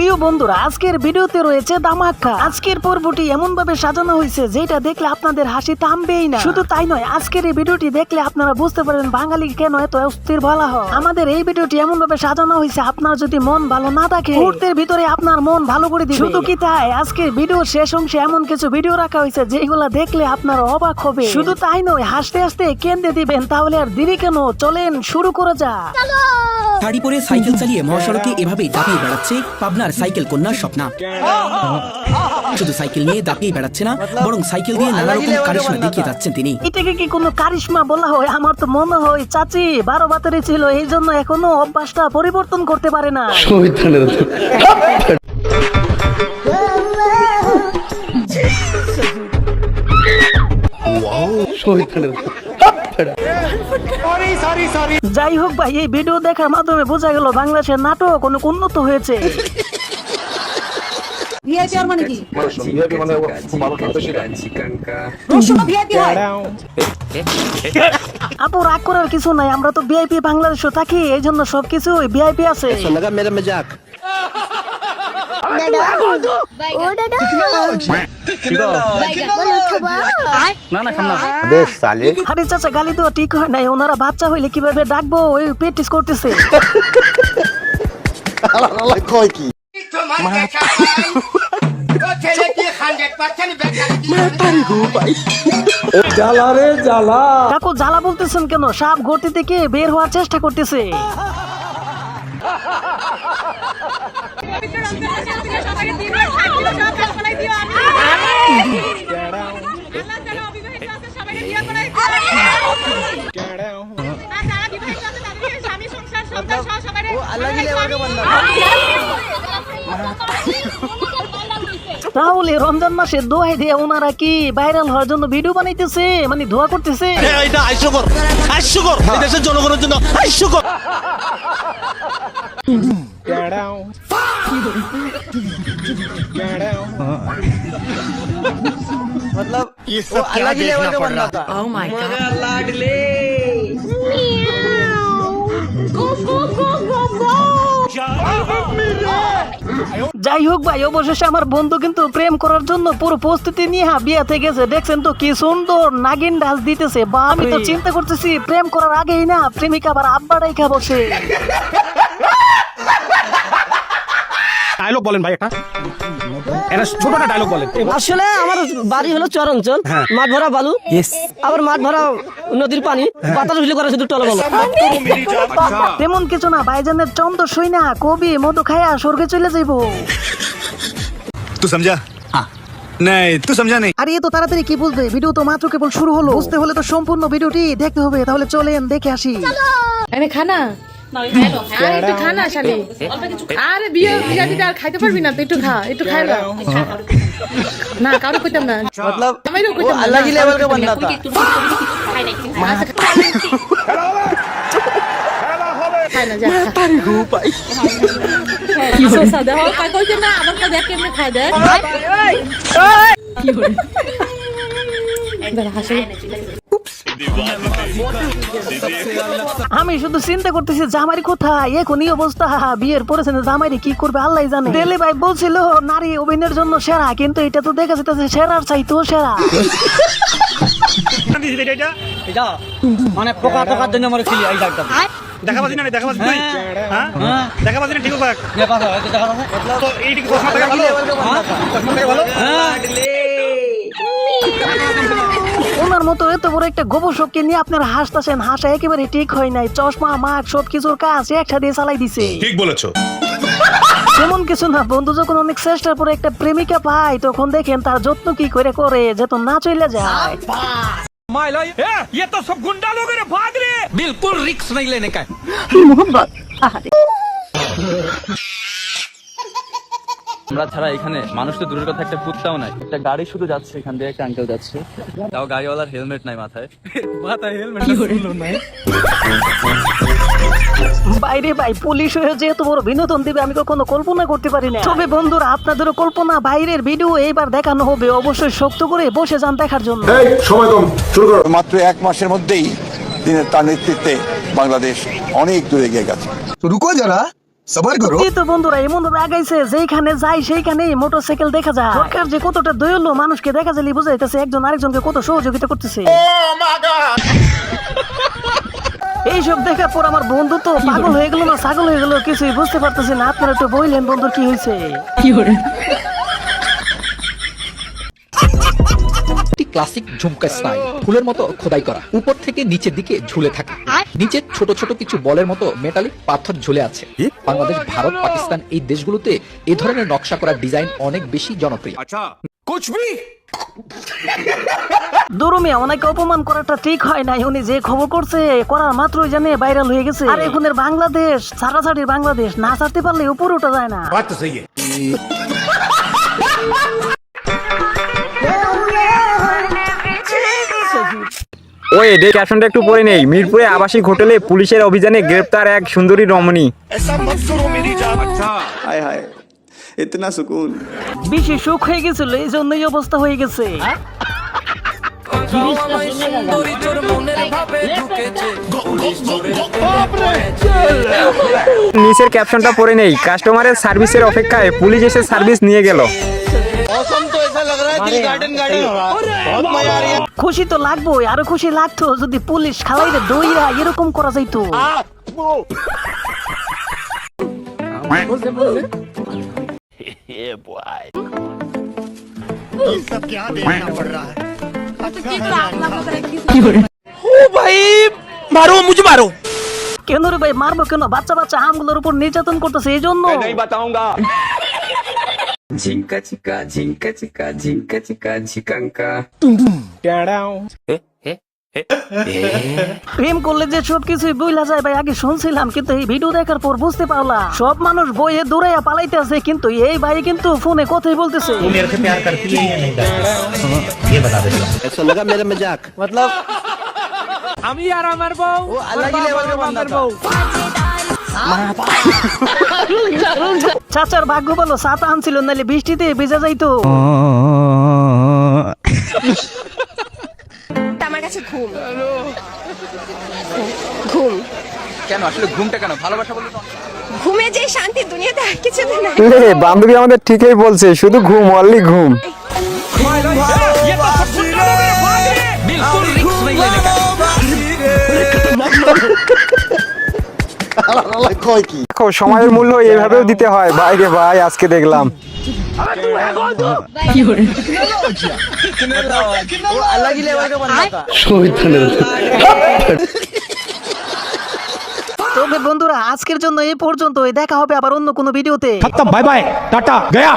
প্রিয় বন্ধুরা, আজকের ভিডিওতে রয়েছে ধামাকা। আজকের পর্বটি এমন ভাবে সাজানো হয়েছে যেটা দেখলে আপনাদের হাসি থামবেই না। শুধু তাই নয়, আজকের এই ভিডিওটি দেখলে আপনারা বুঝতে পারবেন বাঙালি কেন এত অস্থির বলা হয়। আমাদের এই ভিডিওটি এমন ভাবে সাজানো হয়েছে আপনার যদি মন ভালো না থাকে মুহূর্তের ভিতরে আপনার মন ভালো করে দিবে। শুধু কি তাই, আজকের ভিডিও শেষ অংশে এমন কিছু ভিডিও রাখা হয়েছে যেগুলা দেখলে আপনার অবাক হবে। শুধু তাই নয়, হাসতে হাসতে কেঁদে দিবেন। তাহলে আর দেরি কেন, চলেন শুরু করা যাক। শাড়ি পরে সাইকেল চালিয়ে মহাসড়কে এভাবেই দাপিয়ে বেড়াচ্ছে পাবনার সাইকেল কন্যা স্বপ্না। শুধু সাইকেল নিয়ে দাপিয়ে বেড়াচ্ছে না, বরং সাইকেল দিয়ে নানা রকম কারিশমা দেখিয়ে যাচ্ছেন তিনি। এটাকে কি কোনো কারিশমা বলা হয়? আমার তো মনে হয় চাচি 12 বাতারি ছিল, এই জন্য এখনো অভ্যাসটা পরিবর্তন করতে পারে না। যাই হোক ভাই, এই ভিডিও দেখার মাধ্যমে বোঝা গেল বাংলাদেশের নাটক অনেক উন্নত হয়েছে। আপু রাগ করার কিছু নাই, আমরা তো ভিআইপি বাংলাদেশে থাকি, এই জন্য সবকিছু ভিআইপি আছে। আরে চাচা, গালি দেওয়া ঠিক হয় নাই। ওনারা বাচ্চা হইলে কিভাবে ডাকবো ওই প্র্যাকটিস করতেছে। কাকু জ্বালা বলতেছেন কেন? সাপ গর্তে থেকে বের হওয়ার চেষ্টা করতেছে। তাহলে রমজান মাসে দোয়াই দিয়ে ওনারা কি ভাইরাল হওয়ার জন্য ভিডিও বানাইতেছে, মানে দোয়া করতেছে? এটা হাস্যকর, হাস্যকর, এই দেশের জনগণের জন্য হাস্যকর। मतलब ये सब अलग ही लेवल का बंदा था। Oh my God! যাই হোক ভাই, অবশেষে আমার বন্ধু কিন্তু প্রেম করার জন্য পুরো প্রস্তুতি নিয়ে বিয়েতে গেছে। দেখছেন তো কি সুন্দর নাগিন ডান্স দিতেছে। বা আমি তো চিন্তা করতেছি প্রেম করার আগেই না প্রেমিকা আবার আব্বাটাই খা বসে। ডায়লগ বলেন ভাই, একটা ছোটটা ডায়লগ বলেন। আসলে আমার বাড়ি হলো চরাঞ্চল, মাঠ ভরা বালু, আবার মাঠ ভরা নদীর পানি, বাতাস উঠলে করে শুধু টলমল। তেমন কিছু না, ভাইজানের চন্দ্র সই না কবি মধু খায়া স্বর্গে চলে যাইবো। তুই সমঝা? নাই তুই সমঝা নেই। আর এ তো তাড়াতাড়ি কি বুঝবে, ভিডিও তো মাত্র কেবল শুরু হলো। বুঝতে হলে তো সম্পূর্ণ ভিডিওটি দেখতে হবে। তাহলে চলেন দেখে আসি। এনে খানা আর একটু খা না শালি। আরে বিয়ে বিয়াতে আর খাইতে পারবি না, তো একটু খা, একটু খাই না। কারো কইতাম না, मतलब আমারও वो কইতাম না। अलग ही लेवल का बंदा था। খাই না, যা কি সোসা দাও কাই কইতে না, আমার তো দেখ কেমনে খাই দেখ কি হলো। হাসি আমি শুধু চিন্তা করতেছি জামাইরি কোথায়, এখনই অবস্থা। বিয়ের পরেছে জামাইরি কি করবে আল্লাহ জানে। ডেলি ভাই বলছিল নারী অভিনয়ের জন্য সেরা, কিন্তু এটা তো দেখা যাচ্ছে সেরার চাইতেও সেরা। এটা মানে পোকা টোকার জন্য আমার ছিল এই ডাক্তার। দেখাবাজি না, দেখাবাজি তুই, হ্যাঁ দেখাবাজি না, ঠিক আছে। দেখা আছে, দেখা আছে। তো এইদিকে চশমা দেখা ভালো, চশমা দেখা ভালো। ওনার মতো এত বড় একটা গবেষককে নিয়ে আপনারা হাসতেছেন, হাসা একেবারে ঠিক হয় নাই। চশমা মাস্ক সবকিছুর কাজ একসাথে চালাই দিছে। ঠিক বলেছো। তেমন কিছু না, বন্ধু যখন অনেক চেষ্টার পরে একটা প্রেমিকা পায় তখন দেখেন তার যত্ন কি করে যেত না চলে যায়। ये तो सब गुंडा लोग रे, भाग रे। बिल्कुल रिक्स नहीं लेने का। আমরা ছাড়া এখানে মানুষ তো দূরের কথা একটা কুত্তাও নাই। একটা গাড়ি শুধু যাচ্ছে, এখান দিয়ে একটা আঙ্কেল যাচ্ছে, তাও গাড়িওয়ালার হেলমেট নাই মাথায়। হেলমেট নাই। বাইরে ভাই, পুলিশ হয়ে যে এত বড় বিনোদন দিবে আমি কখনো কল্পনা করতে পারি না। তবে বন্ধুরা, আপনাদেরও কল্পনা বাইরের ভিডিও এইবার দেখানো হবে, অবশ্যই শক্ত করে বসে যান দেখার জন্য। সময় কম, শুরু করো। মাত্র 1 মাসের মধ্যেই তার নেতৃত্বে বাংলাদেশ অনেক দূরে এগিয়ে গেছে। तो रुको जरा, सबर करो এই তো বন্ধুরা এমন ভাবে আগাইছে যেখানে যাই সেইখানেই মোটরসাইকেল দেখা যায়। সরকার যে কতটা দয়ালু, মানুষকে দেখা যালি বুঝাইতেছে একজন আরেকজনকে কত সহযোগিতা করতেছে। এইসব দেখার পর আমার বন্ধু তো পাগল হয়ে গেল না ছাগল হয়ে গেল কিছুই বুঝতে পারতেছে না। আপনারা একটু বললেন বন্ধুর কি হয়েছে। ক্লাসিক ঝুমকা স্টাইল, ফুলের মতো খোদাই করা, উপর থেকে নিচের দিকে ঝুলে থাকে, নিচে ছোট ছোট কিছু বলের মতো মেটালিক পাথর ঝুলে আছে। বাংলাদেশ, ভারত, পাকিস্তান এই দেশগুলোতে এই ধরনের নকশা করা ডিজাইন অনেক বেশি জনপ্রিয়। দুরুমিয়া অনেকে অপমান করাটা ঠিক হয় নাই। উনি যে খবর করছে করার মাত্রই জানে ভাইরাল হয়ে গেছে। আর এখনের বাংলাদেশ ছাড়াছাড়ির বাংলাদেশ, না ছাড়তে পারলে উপরে ওঠা যায় না। ওই ডে ক্যাপশনটা একটু পড়ে নেই। মিরপুরে আবাসিক হোটেলে পুলিশের অভিযানে গ্রেপ্তার এক সুন্দরী রমণী। हाय हाय इतना सुकून। বেশি সুখ হয়ে গেছিল, এই জন্যই অবস্থা হয়ে গেছে। নিচের ক্যাপশনটা পড়ে নেই। কাস্টমারের সার্ভিসের অপেক্ষায় পুলিশ এসে সার্ভিস নিয়ে গেল। मौसम तो ऐसा लग रहा है दिल गार्डन गार्डन हो रहा है बहुत मजा आ रही है খুশি তো লাগবোই, আরো খুশি লাগতো যদি পুলিশ খালাইরে দইরা এরকম করা যাইতো। मारो मुझे मारो কেন রে ভাই মারবো কেন? বাচ্চা বাচ্চা আমগুলোর উপর নির্যাতন করতেছে এই জন্য। ঝিঙ্কা চিকা ঝিঙ্কা চিকা ঝিঙ্কা চিকা ঝিকাঙ্কা। প্রেম করলে যে সবকিছুই বইলা যায় ভাই আগে শুনছিলাম, কিন্তু এই ভিডিও দেখার পর বুঝতে পারলাম সব মানুষ বইয়ে দৌড়াইয়া পালাইতে আছে, কিন্তু এই ভাই কিন্তু ফোনে কথাই বলতেছে। ऐसा लगा मेरा मजाक मतलब আমি আর আমার বউ वो अलग ही लेवल का बंदा था। চাচার ভাগ্য ভালো ছাতা আনছিল, নাহলে বৃষ্টিতে ভিজা যাইতো। আমার কাছে ঘুম ঘুম কেন আসলে ঘুমটা কেন? ভালোবাসা বলে তো ঘুমে যে শান্তি দুনিয়াতে আর কিছুতে নাই। বান্ধবী আমাদের ঠিকই বলছে, শুধু ঘুম, অনলি ঘুম। দেখো সময়ের মূল্য এইভাবেও দিতে হয়। বাইরে ভাই আজকে দেখলাম। वो अलग ही लेवल का बंदा था। তবে বন্ধুরা আজকের জন্য এই পর্যন্তই, দেখা হবে আবার অন্য কোনো ভিডিওতে। बाय बाय टाटा गया